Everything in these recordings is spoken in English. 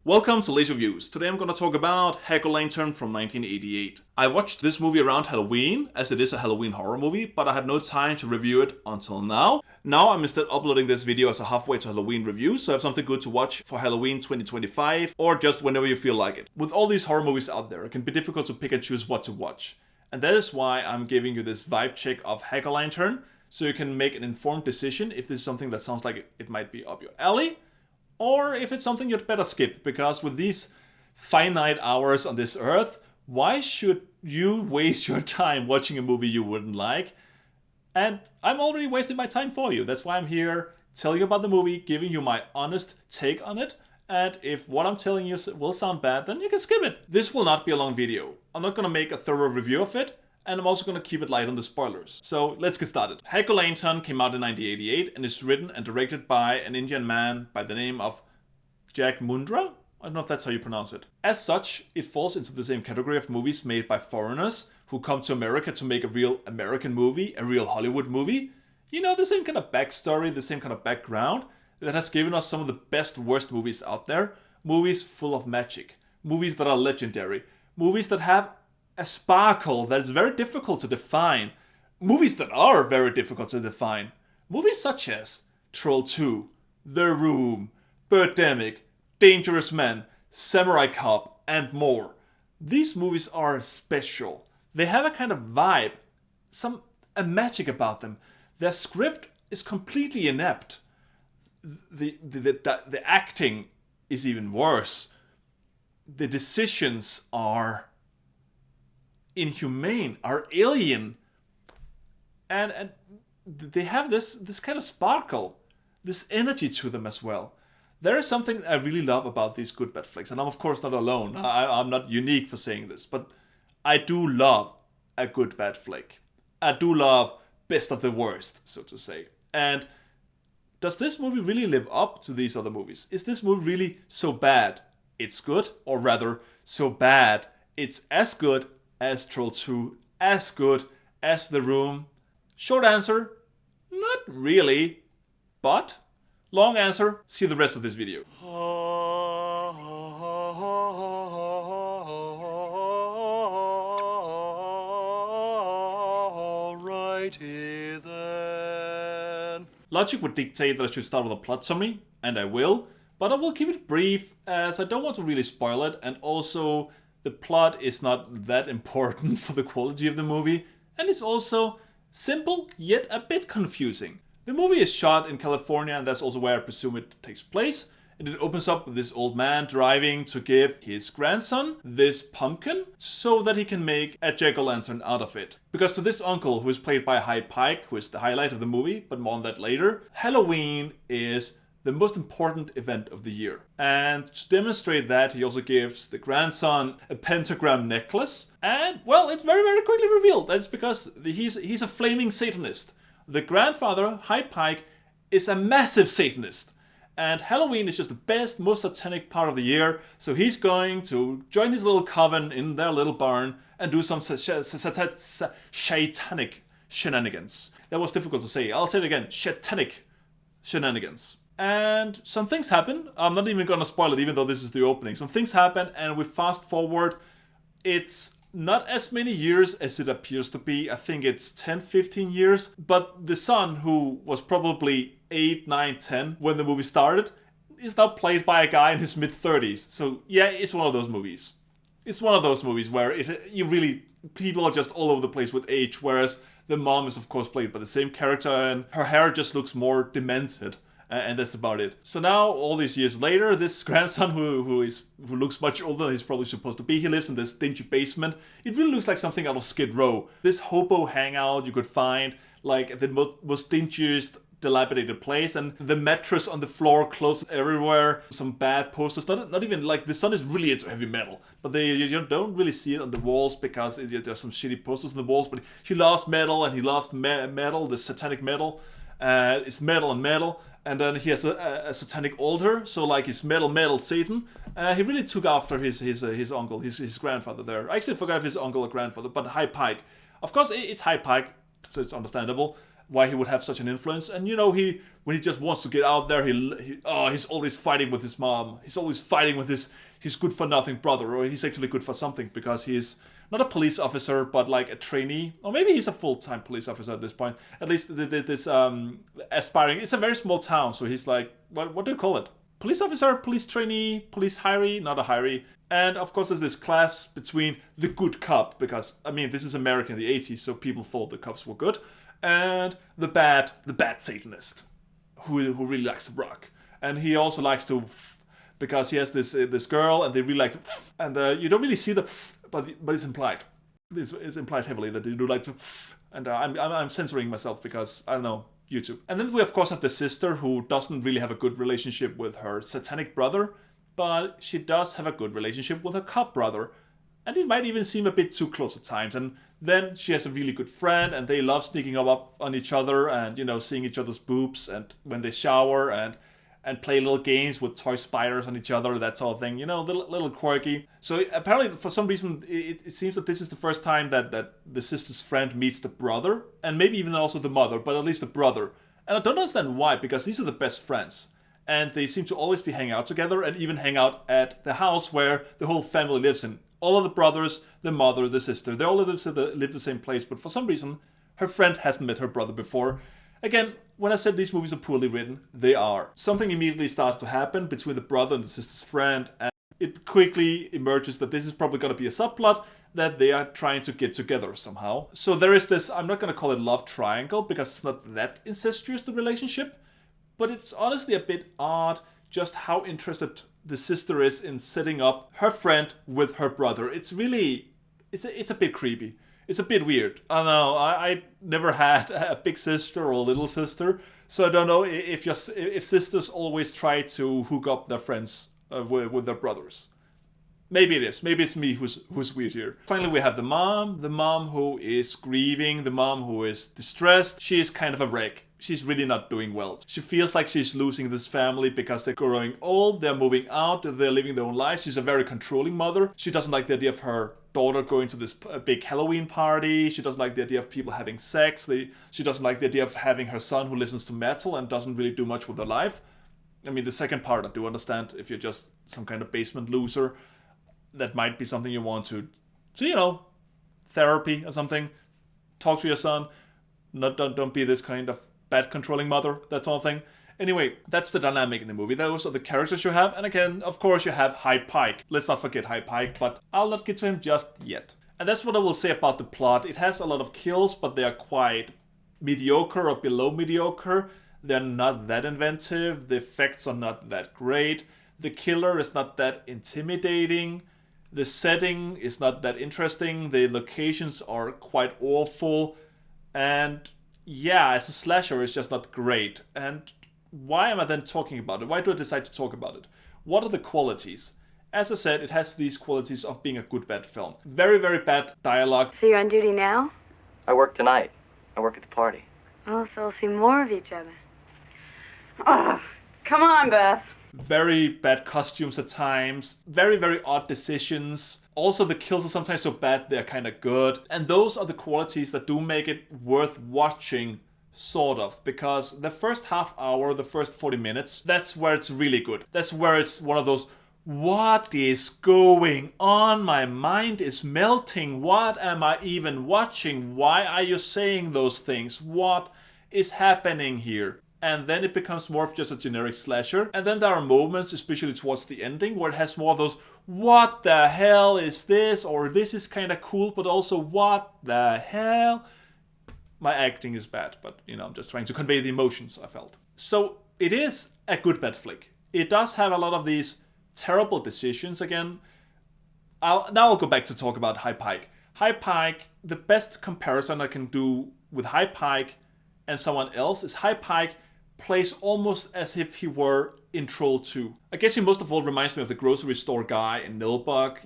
Welcome to Laser Reviews. Today I'm going to talk about Jack-o'-lantern from 1988. I watched this movie around Halloween, as it is a Halloween horror movie, but I had no time to review it until now. Now I'm instead uploading this video as a halfway to Halloween review, so I have something good to watch for Halloween 2025, or just whenever you feel like it. With all these horror movies out there, it can be difficult to pick and choose what to watch. And that is why I'm giving you this vibe check of Jack-o'-lantern, so you can make an informed decision if this is something that sounds like it might be up your alley, or if it's something you'd better skip, because with these finite hours on this earth, why should you waste your time watching a movie you wouldn't like? And I'm already wasting my time for you. That's why I'm here, telling you about the movie, giving you my honest take on it. And if what I'm telling you will sound bad, then you can skip it. This will not be a long video. I'm not gonna make a thorough review of it, and I'm also gonna keep it light on the spoilers. So let's get started. Jack-o'-lantern came out in 1988 and is written and directed by an Indian man by the name of Jack Mundra? I don't know if that's how you pronounce it. As such, it falls into the same category of movies made by foreigners who come to America to make a real American movie, a real Hollywood movie. You know, the same kind of backstory, the same kind of background that has given us some of the best, worst movies out there. Movies full of magic. Movies that are legendary. Movies that have a sparkle that is very difficult to define. Movies that are very difficult to define. Movies such as Troll 2, The Room, Birdemic, Dangerous Men, Samurai Cop, and more. These movies are special. They have a kind of vibe, a magic about them. Their script is completely inept. The acting is even worse. The decisions are inhumane, are alien, and they have this kind of sparkle, this energy to them as well. There is something I really love about these good bad flicks, and I'm of course not alone. I'm not unique for saying this, but I do love a good bad flick. I do love best of the worst, so to say. And does this movie really live up to these other movies? Is this movie really so bad it's good, or rather so bad it's as good as Troll 2, as good as The Room? Short answer, not really, but long answer, see the rest of this video. Alrighty then. Logic would dictate that I should start with a plot summary, and I will, but I will keep it brief as I don't want to really spoil it, and also the plot is not that important for the quality of the movie, and it's also simple yet a bit confusing. The movie is shot in California, and that's also where I presume it takes place. And it opens up with this old man driving to give his grandson this pumpkin so that he can make a jack-o'-lantern out of it. Because to this uncle, who is played by Pyke, who is the highlight of the movie, but more on that later, Halloween is the most important event of the year. And to demonstrate that, he also gives the grandson a pentagram necklace. And, well, it's very, very quickly revealed that it's because he's a flaming Satanist. The grandfather, Pyke, is a massive Satanist. And Halloween is just the best, most satanic part of the year. So he's going to join his little coven in their little barn and do some satanic shenanigans. That was difficult to say. I'll say it again. Satanic shenanigans. And some things happen. I'm not even going to spoil it, even though this is the opening. Some things happen, and we fast forward. It's not as many years as it appears to be. I think it's 10, 15 years. But the son, who was probably 8, 9, 10 when the movie started, is now played by a guy in his mid-30s. So yeah, it's one of those movies. It's one of those movies where people are just all over the place with age, whereas the mom is of course played by the same character, and her hair just looks more demented. And that's about it. So now, all these years later, this grandson who looks much older than he's probably supposed to be, he lives in this dingy basement. It really looks like something out of Skid Row. This hobo hangout you could find, like the most dingiest, dilapidated place, and the mattress on the floor, clothes everywhere, some bad posters. Not even like the son is really into heavy metal, but you don't really see it on the walls because there's some shitty posters on the walls. But he loves metal, and he loves metal, the satanic metal. It's metal and metal. And then he has a satanic altar, so like his metal Satan. He really took after his uncle, his grandfather there. I actually forgot if his uncle or grandfather, but Pyke. Of course, it's Pyke, so it's understandable. why he would have such an influence. And when he just wants to get out there, he's always fighting with his mom. He's always fighting with his good for nothing brother, or he's actually good for something because he's not a police officer, but like a trainee, or maybe he's a full-time police officer at this point. At least this aspiring. It's a very small town, so he's like, what do you call it? Police officer, police trainee, police hiree, not a hiree. And of course there's this class between the good cop, because, I mean, this is America in the 80s, so people thought the cops were good, and the bad Satanist, who really likes to rock. And he also likes to, because he has this girl, and they really like to, and you don't really see but it's implied. It's implied heavily that they do like to, and I'm censoring myself because, I don't know, YouTube. And then we of course have the sister who doesn't really have a good relationship with her satanic brother, but she does have a good relationship with her cop brother, and it might even seem a bit too close at times. And then she has a really good friend, and they love sneaking up on each other and seeing each other's boobs, and when they shower and play little games with toy spiders on each other, that sort of thing, little quirky. So apparently for some reason it seems that this is the first time that the sister's friend meets the brother, and maybe even also the mother, but at least the brother. And I don't understand why, because these are the best friends, and they seem to always be hanging out together, and even hang out at the house where the whole family lives in. All of the brothers, the mother, the sister, they all live the same place, but for some reason her friend hasn't met her brother before. Again, when I said these movies are poorly written, they are. Something immediately starts to happen between the brother and the sister's friend, and it quickly emerges that this is probably going to be a subplot, that they are trying to get together somehow. So there is this, I'm not going to call it love triangle, because it's not that incestuous, the relationship, but it's honestly a bit odd just how interested the sister is in setting up her friend with her brother. It's really, it's a bit creepy. It's a bit weird. I don't know, I never had a big sister or a little sister, so I don't know if sisters always try to hook up their friends with their brothers. Maybe it is. Maybe it's me who's weird here. Finally, we have the mom who is grieving, the mom who is distressed. She is kind of a wreck. She's really not doing well. She feels like she's losing this family because they're growing old, they're moving out, they're living their own lives. She's a very controlling mother. She doesn't like the idea of her daughter going to this big Halloween party. She doesn't like the idea of people having sex. She doesn't like the idea of having her son who listens to metal and doesn't really do much with her life. I mean, the second part I do understand. If you're just some kind of basement loser, that might be something you want to therapy or something. Talk to your son. Don't be this kind of bad controlling mother, that sort of thing. Anyway, that's the dynamic in the movie. Those are the characters you have. And again, of course, you have Pyke. Let's not forget Pyke, but I'll not get to him just yet. And that's what I will say about the plot. It has a lot of kills, but they are quite mediocre or below mediocre. They're not that inventive. The effects are not that great. The killer is not that intimidating. The setting is not that interesting. The locations are quite awful. And yeah, as a slasher, it's just not great. And why am I then talking about it? Why do I decide to talk about it? What are the qualities? As I said, it has these qualities of being a good bad film. Very, very bad dialogue. So you're on duty now? I work tonight. I work at the party. Oh, so we'll see more of each other. Oh, come on, Beth. Very bad costumes at times. Very, very odd decisions. Also, the kills are sometimes so bad they're kind of good. And those are the qualities that do make it worth watching, sort of. Because the first half hour, the first 40 minutes, that's where it's really good. That's where it's one of those, what is going on? My mind is melting. What am I even watching? Why are you saying those things? What is happening here? And then it becomes more of just a generic slasher. And then there are moments, especially towards the ending, where it has more of those, what the hell is this? Or this is kind of cool, but also what the hell? My acting is bad, but I'm just trying to convey the emotions I felt. So it is a good bad flick. It does have a lot of these terrible decisions again. I'll go back to talk about Pyke. Pyke, the best comparison I can do with Pyke and someone else is Pyke plays almost as if he were in Troll 2. I guess he most of all reminds me of the grocery store guy in Nilbog.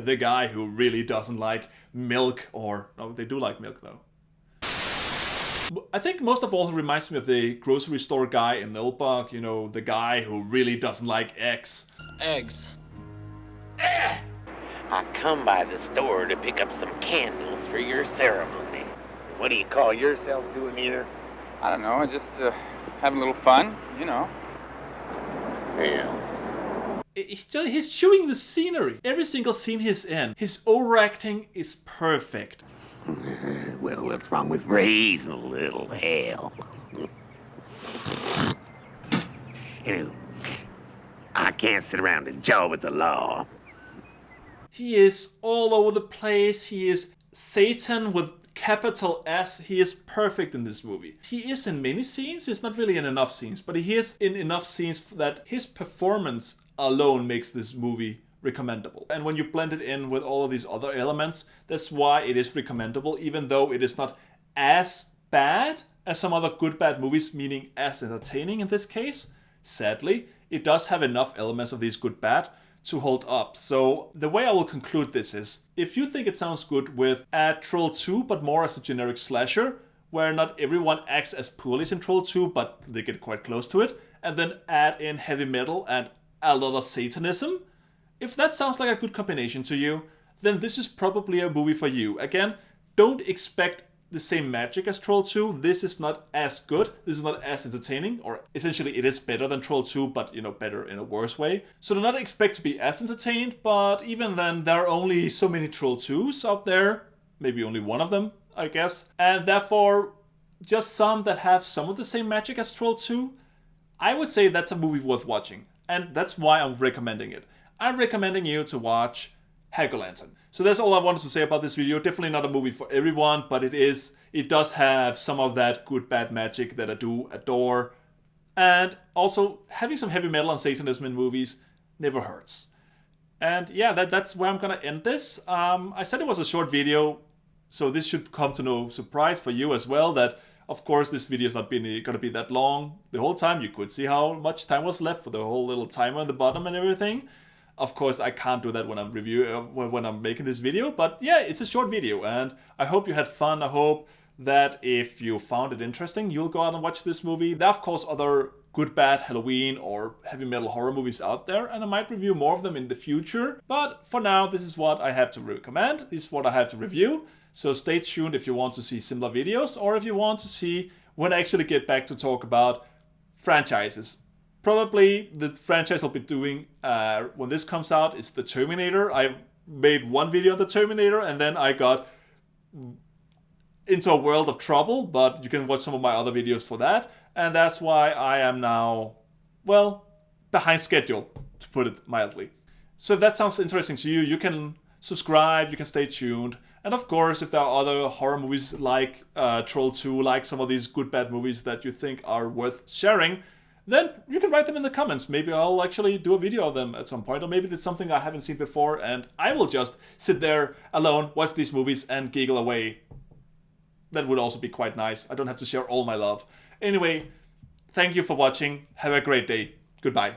The guy who really doesn't like milk, or no, they do like milk though. I think most of all he reminds me of the grocery store guy in Nilbog, the guy who really doesn't like eggs. Eggs. I come by the store to pick up some candles for your ceremony. What do you call yourself doing here? I don't know, just having a little fun, you know. Yeah. He's chewing the scenery. Every single scene he's in, his overacting is perfect. Well, what's wrong with raising a little hell? You know, I can't sit around and jaw with the law. He is all over the place. He is Satan with capital S. He is perfect in this movie. He is in many scenes. He's not really in enough scenes, but he is in enough scenes that his performance alone makes this movie recommendable. And when you blend it in with all of these other elements, that's why it is recommendable, even though it is not as bad as some other good bad movies, meaning as entertaining in this case. Sadly, it does have enough elements of these good bad to hold up. So the way I will conclude this is, if you think it sounds good with add Troll 2 but more as a generic slasher, where not everyone acts as poorly as in Troll 2 but they get quite close to it, and then add in heavy metal and a lot of satanism, if that sounds like a good combination to you, then this is probably a movie for you. Again, don't expect the same magic as Troll 2. This is not as good. This is not as entertaining, or essentially it is better than Troll 2, but better in a worse way. So do not expect to be as entertained, but even then, there are only so many Troll 2s out there. Maybe only one of them, I guess. And therefore, just some that have some of the same magic as Troll 2. I would say that's a movie worth watching. And that's why I'm recommending it. I'm recommending you to watch Jack-o'-lantern. So that's all I wanted to say about this video. Definitely not a movie for everyone, but it does have some of that good bad magic that I do adore. And also, having some heavy metal and satanism in movies never hurts. And yeah, that's where I'm gonna end this. I said it was a short video, so this should come to no surprise for you as well, that of course this video is not gonna be that long the whole time. You could see how much time was left for the whole little timer on the bottom and everything. Of course, I can't do that when I'm making this video, but yeah, it's a short video, and I hope you had fun. I hope that if you found it interesting, you'll go out and watch this movie. There are, of course, other good, bad Halloween or heavy metal horror movies out there, and I might review more of them in the future. But for now, this is what I have to recommend. This is what I have to review. So stay tuned if you want to see similar videos, or if you want to see when I actually get back to talk about franchises. Probably the franchise I'll be doing when this comes out is The Terminator. I made one video on The Terminator, and then I got into a world of trouble, but you can watch some of my other videos for that. And that's why I am now, well, behind schedule, to put it mildly. So if that sounds interesting to you, you can subscribe, you can stay tuned. And of course, if there are other horror movies like Troll 2, like some of these good bad movies that you think are worth sharing, then you can write them in the comments. Maybe I'll actually do a video of them at some point, or maybe it's something I haven't seen before, and I will just sit there alone, watch these movies, and giggle away. That would also be quite nice. I don't have to share all my love. Anyway, thank you for watching. Have a great day. Goodbye.